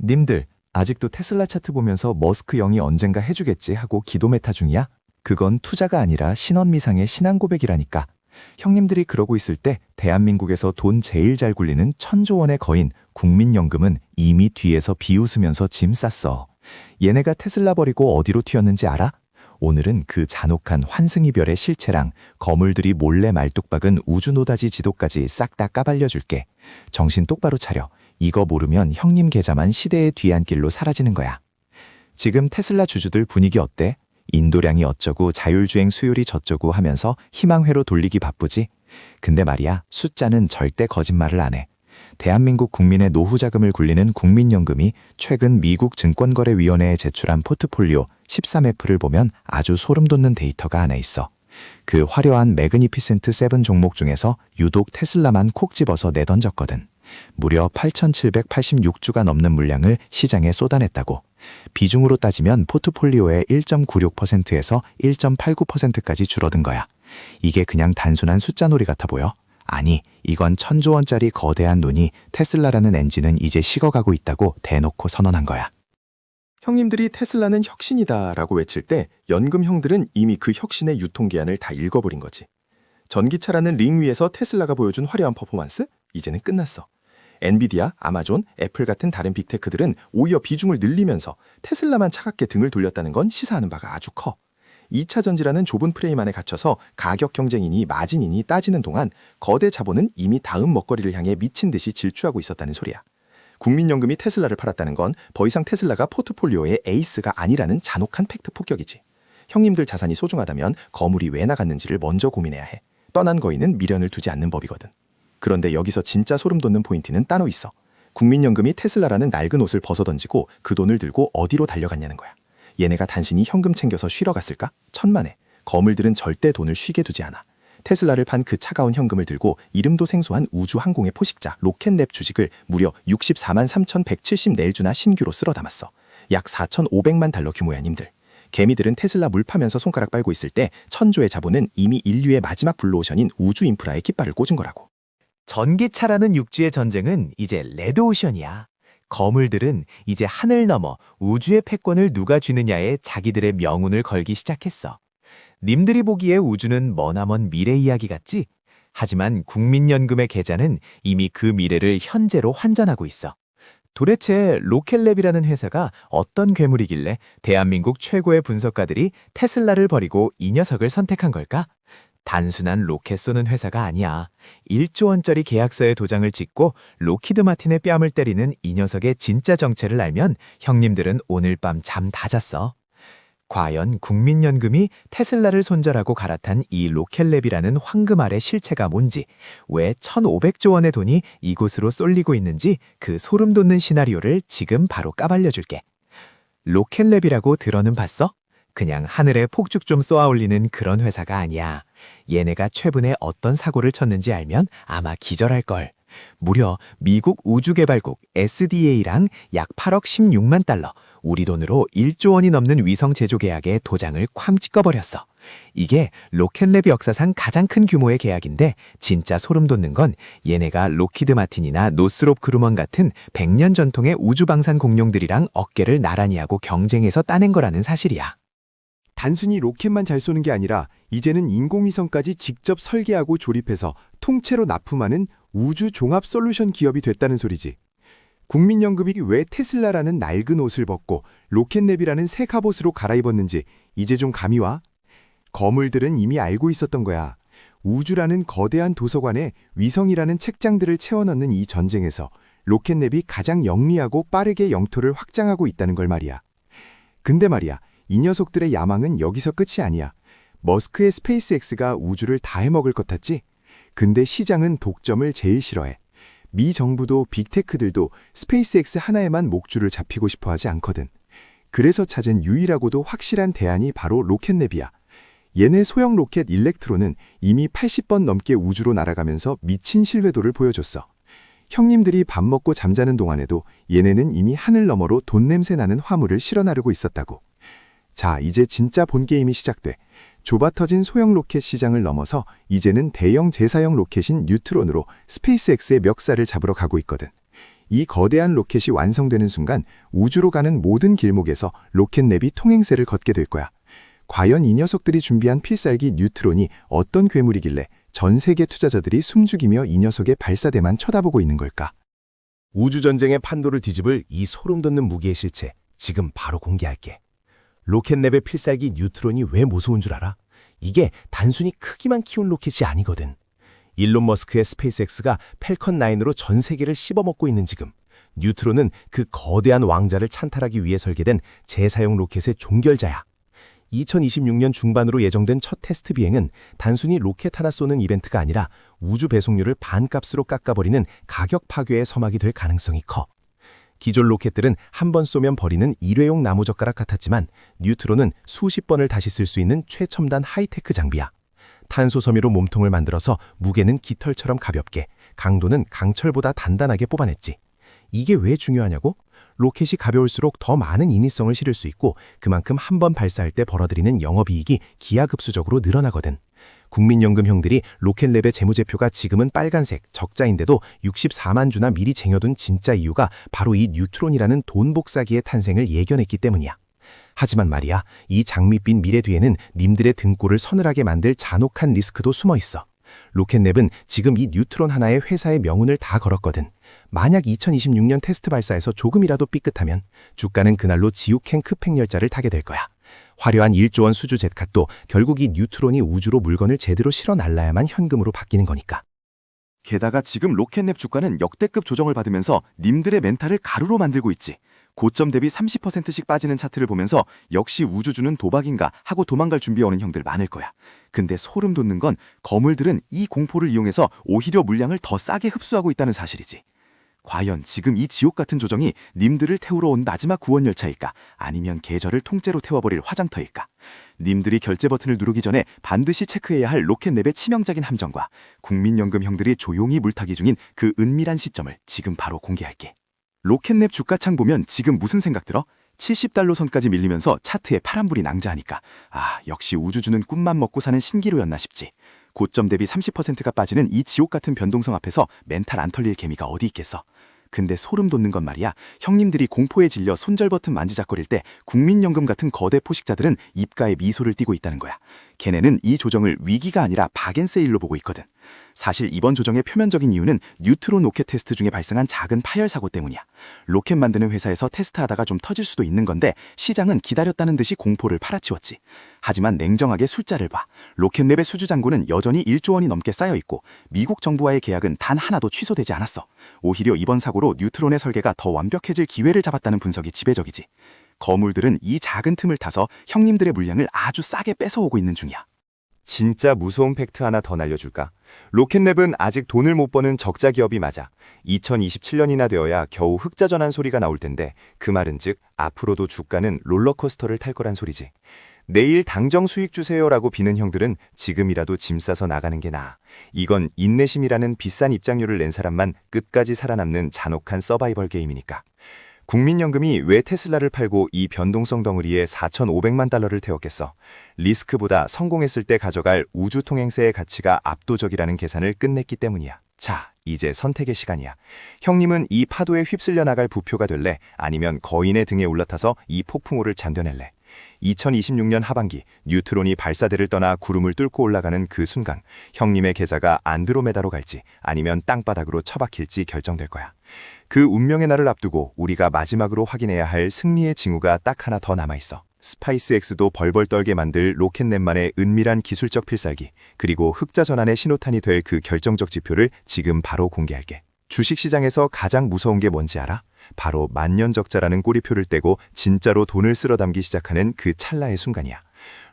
님들, 아직도 테슬라 차트 보면서 머스크 영이 언젠가 해주겠지 하고 기도 메타 중이야? 그건 투자가 아니라 신원미상의 신앙 고백이라니까. 형님들이 그러고 있을 때 대한민국에서 돈 제일 잘 굴리는 1,000조 원의 거인 국민연금은 이미 뒤에서 비웃으면서 짐 쌌어. 얘네가 테슬라 버리고 어디로 튀었는지 알아? 오늘은 그 잔혹한 환승이별의 실체랑 거물들이 몰래 말뚝박은 우주노다지 지도까지 싹 다 까발려줄게. 정신 똑바로 차려. 이거 모르면 형님 계좌만 시대의 뒤안길로 사라지는 거야. 지금 테슬라 주주들 분위기 어때? 인도량이 어쩌고 자율주행 수율이 저쩌고 하면서 희망회로 돌리기 바쁘지? 근데 말이야, 숫자는 절대 거짓말을 안 해. 대한민국 국민의 노후 자금을 굴리는 국민연금이 최근 미국 증권거래위원회에 제출한 포트폴리오 13F를 보면 아주 소름 돋는 데이터가 하나 있어. 그 화려한 매그니피센트 7 종목 중에서 유독 테슬라만 콕 집어서 내던졌거든. 무려 8,786주가 넘는 물량을 시장에 쏟아냈다고. 비중으로 따지면 포트폴리오의 1.96%에서 1.89%까지 줄어든 거야. 이게 그냥 단순한 숫자놀이 같아 보여? 아니, 이건 1,000조 원짜리 거대한 눈이 테슬라라는 엔진은 이제 식어가고 있다고 대놓고 선언한 거야. 형님들이 테슬라는 혁신이다 라고 외칠 때 연금 형들은 이미 그 혁신의 유통기한을 다 읽어버린 거지. 전기차라는 링 위에서 테슬라가 보여준 화려한 퍼포먼스? 이제는 끝났어. 엔비디아, 아마존, 애플 같은 다른 빅테크들은 오히려 비중을 늘리면서 테슬라만 차갑게 등을 돌렸다는 건 시사하는 바가 아주 커. 2차 전지라는 좁은 프레임 안에 갇혀서 가격 경쟁이니 마진이니 따지는 동안 거대 자본은 이미 다음 먹거리를 향해 미친 듯이 질주하고 있었다는 소리야. 국민연금이 테슬라를 팔았다는 건 더 이상 테슬라가 포트폴리오의 에이스가 아니라는 잔혹한 팩트 폭격이지. 형님들 자산이 소중하다면 거물이 왜 나갔는지를 먼저 고민해야 해. 떠난 거인은 미련을 두지 않는 법이거든. 그런데 여기서 진짜 소름 돋는 포인트는 따로 있어. 국민연금이 테슬라라는 낡은 옷을 벗어던지고 그 돈을 들고 어디로 달려갔냐는 거야. 얘네가 단순히 현금 챙겨서 쉬러 갔을까? 천만에. 거물들은 절대 돈을 쉬게 두지 않아. 테슬라를 판 그 차가운 현금을 들고 이름도 생소한 우주항공의 포식자 로켓랩 주식을 무려 64만 3,170네일주나 신규로 쓸어 담았어. 약 4,500만 달러 규모야 님들. 개미들은 테슬라 물 파면서 손가락 빨고 있을 때 1,000조의 자본은 이미 인류의 마지막 블루오션인 우주 인프라에 깃발을 꽂은 거라고. 전기차라는 육지의 전쟁은 이제 레드오션이야. 거물들은 이제 하늘 넘어 우주의 패권을 누가 쥐느냐에 자기들의 명운을 걸기 시작했어. 님들이 보기에 우주는 머나먼 미래 이야기 같지? 하지만 국민연금의 계좌는 이미 그 미래를 현재로 환전하고 있어. 도대체 로켓랩이라는 회사가 어떤 괴물이길래 대한민국 최고의 분석가들이 테슬라를 버리고 이 녀석을 선택한 걸까? 단순한 로켓 쏘는 회사가 아니야. 1조 원짜리 계약서에 도장을 찍고 로키드 마틴의 뺨을 때리는 이 녀석의 진짜 정체를 알면 형님들은 오늘 밤 잠 다 잤어. 과연 국민연금이 테슬라를 손절하고 갈아탄 이 로켓랩이라는 황금알의 실체가 뭔지, 왜 1,500조 원의 돈이 이곳으로 쏠리고 있는지 그 소름 돋는 시나리오를 지금 바로 까발려줄게. 로켓랩이라고 들어는 봤어? 그냥 하늘에 폭죽 좀 쏘아 올리는 그런 회사가 아니야. 얘네가 최근에 어떤 사고를 쳤는지 알면 아마 기절할걸. 무려 미국 우주개발국 SDA랑 약 8억 16만 달러, 우리 돈으로 1조 원이 넘는 위성 제조 계약에 도장을 쾅 찍어버렸어. 이게 로켓랩 역사상 가장 큰 규모의 계약인데 진짜 소름 돋는 건 얘네가 로키드 마틴이나 노스롭 그루먼 같은 100년 전통의 우주방산 공룡들이랑 어깨를 나란히 하고 경쟁해서 따낸 거라는 사실이야. 단순히 로켓만 잘 쏘는 게 아니라 이제는 인공위성까지 직접 설계하고 조립해서 통째로 납품하는 우주 종합 솔루션 기업이 됐다는 소리지. 국민연금이 왜 테슬라라는 낡은 옷을 벗고 로켓랩이라는 새 갑옷으로 갈아입었는지 이제 좀 감이 와? 거물들은 이미 알고 있었던 거야. 우주라는 거대한 도서관에 위성이라는 책장들을 채워넣는 이 전쟁에서 로켓랩이 가장 영리하고 빠르게 영토를 확장하고 있다는 걸 말이야. 근데 말이야, 이 녀석들의 야망은 여기서 끝이 아니야. 머스크의 스페이스X가 우주를 다 해먹을 것 같지? 근데 시장은 독점을 제일 싫어해. 미 정부도 빅테크들도 스페이스X 하나에만 목줄을 잡히고 싶어 하지 않거든. 그래서 찾은 유일하고도 확실한 대안이 바로 로켓랩이야. 얘네 소형 로켓 일렉트론은 이미 80번 넘게 우주로 날아가면서 미친 신뢰도를 보여줬어. 형님들이 밥 먹고 잠자는 동안에도 얘네는 이미 하늘 너머로 돈 냄새 나는 화물을 실어 나르고 있었다고. 자, 이제 진짜 본 게임이 시작돼. 좁아터진 소형 로켓 시장을 넘어서 이제는 대형 제사형 로켓인 뉴트론으로 스페이스X의 멱살을 잡으러 가고 있거든. 이 거대한 로켓이 완성되는 순간 우주로 가는 모든 길목에서 로켓neb이 통행세를 걷게 될 거야. 과연 이 녀석들이 준비한 필살기 뉴트론이 어떤 괴물이길래 전 세계 투자자들이 숨죽이며 이 녀석의 발사대만 쳐다보고 있는 걸까? 우주전쟁의 판도를 뒤집을 이 소름 돋는 무기의 실체, 지금 바로 공개할게. 로켓neb의 필살기 뉴트론이 왜 무서운 줄 알아? 이게 단순히 크기만 키운 로켓이 아니거든. 일론 머스크의 스페이스X가 펠컨 9으로 전 세계를 씹어먹고 있는 지금, 뉴트론은 그 거대한 왕자를 찬탈하기 위해 설계된 재사용 로켓의 종결자야. 2026년 중반으로 예정된 첫 테스트 비행은 단순히 로켓 하나 쏘는 이벤트가 아니라 우주 배송료를 반값으로 깎아버리는 가격 파괴의 서막이 될 가능성이 커. 기존 로켓들은 한 번 쏘면 버리는 일회용 나무젓가락 같았지만 뉴트론은 수십 번을 다시 쓸 수 있는 최첨단 하이테크 장비야. 탄소 섬유로 몸통을 만들어서 무게는 깃털처럼 가볍게, 강도는 강철보다 단단하게 뽑아냈지. 이게 왜 중요하냐고? 로켓이 가벼울수록 더 많은 인위성을 실을 수 있고 그만큼 한 번 발사할 때 벌어들이는 영업이익이 기하급수적으로 늘어나거든. 국민연금형들이 로켓neb의 재무제표가 지금은 빨간색, 적자인데도 64만 주나 미리 쟁여둔 진짜 이유가 바로 이 뉴트론이라는 돈 복사기의 탄생을 예견했기 때문이야. 하지만 말이야, 이 장밋빛 미래 뒤에는 님들의 등골을 서늘하게 만들 잔혹한 리스크도 숨어 있어. 로켓neb은 지금 이 뉴트론 하나의 회사의 명운을 다 걸었거든. 만약 2026년 테스트 발사에서 조금이라도 삐끗하면 주가는 그날로 지옥행 급행열차를 타게 될 거야. 화려한 1조 원 수주 젯값도 결국 이 뉴트론이 우주로 물건을 제대로 실어 날라야만 현금으로 바뀌는 거니까. 게다가 지금 로켓neb 주가는 역대급 조정을 받으면서 님들의 멘탈을 가루로 만들고 있지. 고점 대비 30%씩 빠지는 차트를 보면서 역시 우주주는 도박인가 하고 도망갈 준비해오는 형들 많을 거야. 근데 소름 돋는 건 거물들은 이 공포를 이용해서 오히려 물량을 더 싸게 흡수하고 있다는 사실이지. 과연 지금 이 지옥 같은 조정이 님들을 태우러 온 마지막 구원열차일까? 아니면 계절을 통째로 태워버릴 화장터일까? 님들이 결제 버튼을 누르기 전에 반드시 체크해야 할 로켓neb의 치명적인 함정과 국민연금 형들이 조용히 물타기 중인 그 은밀한 시점을 지금 바로 공개할게. 로켓neb 주가창 보면 지금 무슨 생각 들어? 70달러 선까지 밀리면서 차트에 파란불이 낭자하니까 역시 우주주는 꿈만 먹고 사는 신기루였나 싶지. 고점 대비 30%가 빠지는 이 지옥 같은 변동성 앞에서 멘탈 안 털릴 개미가 어디 있겠어. 근데 소름 돋는 건 말이야, 형님들이 공포에 질려 손절 버튼 만지작거릴 때 국민연금 같은 거대 포식자들은 입가에 미소를 띠고 있다는 거야. 걔네는 이 조정을 위기가 아니라 박앤세일로 보고 있거든. 사실 이번 조정의 표면적인 이유는 뉴트론 로켓 테스트 중에 발생한 작은 파열 사고 때문이야. 로켓 만드는 회사에서 테스트하다가 좀 터질 수도 있는 건데 시장은 기다렸다는 듯이 공포를 팔아치웠지. 하지만 냉정하게 숫자를 봐. 로켓neb의 수주 잔고는 여전히 1조 원이 넘게 쌓여있고 미국 정부와의 계약은 단 하나도 취소되지 않았어. 오히려 이번 사고로 뉴트론의 설계가 더 완벽해질 기회를 잡았다는 분석이 지배적이지. 거물들은 이 작은 틈을 타서 형님들의 물량을 아주 싸게 뺏어오고 있는 중이야. 진짜 무서운 팩트 하나 더 날려줄까? 로켓neb은 아직 돈을 못 버는 적자 기업이 맞아. 2027년이나 되어야 겨우 흑자 전환 소리가 나올 텐데 그 말은 즉 앞으로도 주가는 롤러코스터를 탈 거란 소리지. 내일 당정 수익 주세요라고 비는 형들은 지금이라도 짐 싸서 나가는 게 나아. 이건 인내심이라는 비싼 입장료를 낸 사람만 끝까지 살아남는 잔혹한 서바이벌 게임이니까. 국민연금이 왜 테슬라를 팔고 이 변동성 덩어리에 4,500만 달러를 태웠겠어? 리스크보다 성공했을 때 가져갈 우주 통행세의 가치가 압도적이라는 계산을 끝냈기 때문이야. 자, 이제 선택의 시간이야. 형님은 이 파도에 휩쓸려 나갈 부표가 될래? 아니면 거인의 등에 올라타서 이 폭풍우를 잠겨낼래? 2026년 하반기 뉴트론이 발사대를 떠나 구름을 뚫고 올라가는 그 순간 형님의 계좌가 안드로메다로 갈지 아니면 땅바닥으로 처박힐지 결정될 거야. 그 운명의 날을 앞두고 우리가 마지막으로 확인해야 할 승리의 징후가 딱 하나 더 남아있어. 스파이스X도 벌벌 떨게 만들 로켓neb만의 은밀한 기술적 필살기, 그리고 흑자 전환의 신호탄이 될 그 결정적 지표를 지금 바로 공개할게. 주식시장에서 가장 무서운 게 뭔지 알아? 바로 만년적자라는 꼬리표를 떼고 진짜로 돈을 쓸어 담기 시작하는 그 찰나의 순간이야.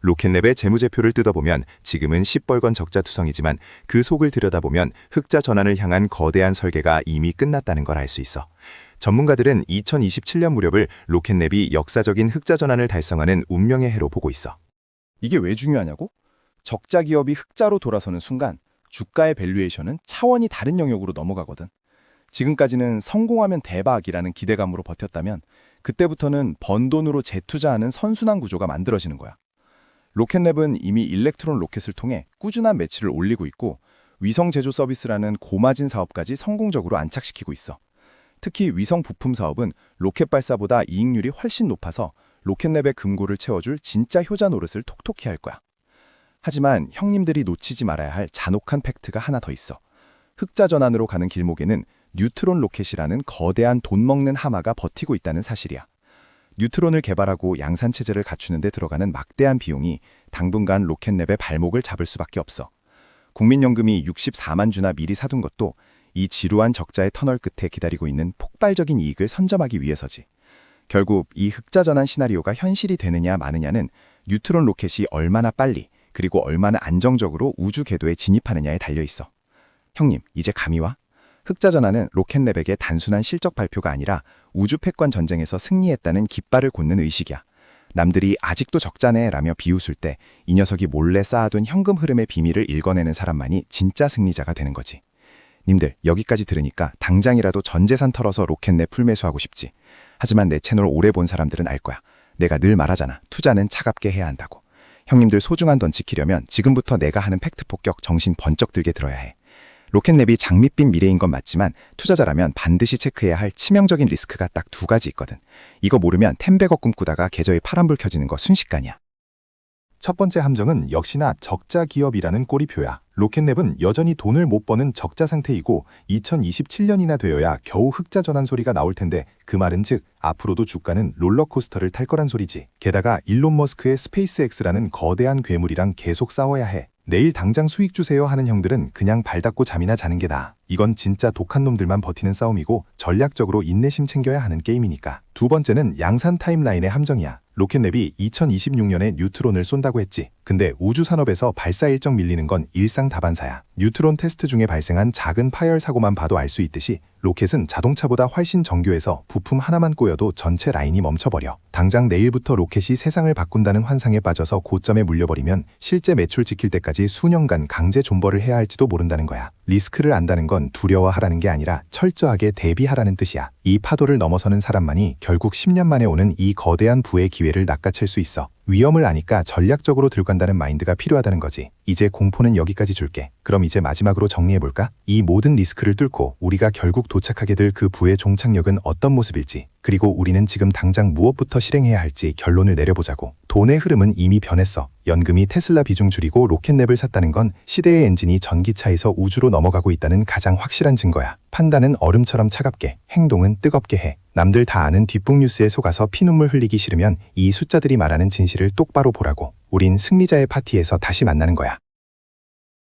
로켓neb의 재무제표를 뜯어보면 지금은 시뻘건 적자투성이지만 그 속을 들여다보면 흑자 전환을 향한 거대한 설계가 이미 끝났다는 걸 알 수 있어. 전문가들은 2027년 무렵을 로켓neb이 역사적인 흑자 전환을 달성하는 운명의 해로 보고 있어. 이게 왜 중요하냐고? 적자 기업이 흑자로 돌아서는 순간 주가의 밸류에이션은 차원이 다른 영역으로 넘어가거든. 지금까지는 성공하면 대박이라는 기대감으로 버텼다면 그때부터는 번 돈으로 재투자하는 선순환 구조가 만들어지는 거야. 로켓neb은 이미 일렉트론 로켓을 통해 꾸준한 매출을 올리고 있고 위성 제조 서비스라는 고마진 사업까지 성공적으로 안착시키고 있어. 특히 위성 부품 사업은 로켓 발사보다 이익률이 훨씬 높아서 로켓랩의 금고를 채워줄 진짜 효자 노릇을 톡톡히 할 거야. 하지만 형님들이 놓치지 말아야 할 잔혹한 팩트가 하나 더 있어. 흑자 전환으로 가는 길목에는 뉴트론 로켓이라는 거대한 돈 먹는 하마가 버티고 있다는 사실이야. 뉴트론을 개발하고 양산체제를 갖추는 데 들어가는 막대한 비용이 당분간 로켓랩의 발목을 잡을 수밖에 없어. 국민연금이 64만 주나 미리 사둔 것도 이 지루한 적자의 터널 끝에 기다리고 있는 폭발적인 이익을 선점하기 위해서지. 결국 이 흑자 전환 시나리오가 현실이 되느냐 마느냐는 뉴트론 로켓이 얼마나 빨리 그리고 얼마나 안정적으로 우주 궤도에 진입하느냐에 달려있어. 형님, 이제 감이 와? 흑자 전환은 로켓랩에게 단순한 실적 발표가 아니라 우주 패권 전쟁에서 승리했다는 깃발을 꽂는 의식이야. 남들이 아직도 적자네 라며 비웃을 때 이 녀석이 몰래 쌓아둔 현금 흐름의 비밀을 읽어내는 사람만이 진짜 승리자가 되는 거지. 님들, 여기까지 들으니까 당장이라도 전 재산 털어서 로켓랩 풀매수하고 싶지. 하지만 내 채널 오래 본 사람들은 알 거야. 내가 늘 말하잖아. 투자는 차갑게 해야 한다고. 형님들 소중한 돈 지키려면 지금부터 내가 하는 팩트 폭격 정신 번쩍 들게 들어야 해. 로켓랩이 장밋빛 미래인 건 맞지만 투자자라면 반드시 체크해야 할 치명적인 리스크가 딱 두 가지 있거든. 이거 모르면 텐백억 꿈꾸다가 계좌에 파란불 켜지는 거 순식간이야. 첫 번째 함정은 역시나 적자 기업이라는 꼬리표야. 로켓랩은 여전히 돈을 못 버는 적자 상태이고 2027년이나 되어야 겨우 흑자 전환 소리가 나올 텐데 그 말은 즉 앞으로도 주가는 롤러코스터를 탈 거란 소리지. 게다가 일론 머스크의 스페이스X라는 거대한 괴물이랑 계속 싸워야 해. 내일 당장 수익 주세요 하는 형들은 그냥 발 닫고 잠이나 자는 게 나아. 이건 진짜 독한 놈들만 버티는 싸움이고 전략적으로 인내심 챙겨야 하는 게임이니까. 두 번째는 양산 타임라인의 함정이야. 로켓랩이 2026년에 뉴트론을 쏜다고 했지. 근데 우주산업에서 발사 일정 밀리는 건 일상다반사야. 뉴트론 테스트 중에 발생한 작은 파열 사고만 봐도 알 수 있듯이 로켓은 자동차보다 훨씬 정교해서 부품 하나만 꼬여도 전체 라인이 멈춰버려. 당장 내일부터 로켓이 세상을 바꾼다는 환상에 빠져서 고점에 물려버리면 실제 매출 지킬 때까지 수년간 강제 존버를 해야 할지도 모른다는 거야. 리스크를 안다는 건 두려워하라는 게 아니라 철저하게 대비하라는 뜻이야. 이 파도를 넘어서는 사람만이 결국 10년 만에 오는 이 거대한 부의 기회를 낚아챌 수 있어. 위험을 아니까 전략적으로 들어간다는 마인드가 필요하다는 거지. 이제 공포는 여기까지 줄게. 그럼 이제 마지막으로 정리해볼까? 이 모든 리스크를 뚫고 우리가 결국 도착하게 될 그 부의 종착역은 어떤 모습일지, 그리고 우리는 지금 당장 무엇부터 실행해야 할지 결론을 내려보자고. 돈의 흐름은 이미 변했어. 연금이 테슬라 비중 줄이고 로켓랩을 샀다는 건 시대의 엔진이 전기차에서 우주로 넘어가고 있다는 가장 확실한 증거야. 판단은 얼음처럼 차갑게, 행동은 뜨겁게 해. 남들 다 아는 뒷북 뉴스에 속아서 피눈물 흘리기 싫으면 이 숫자들이 말하는 진실을 똑바로 보라고. 우린 승리자의 파티에서 다시 만나는 거야.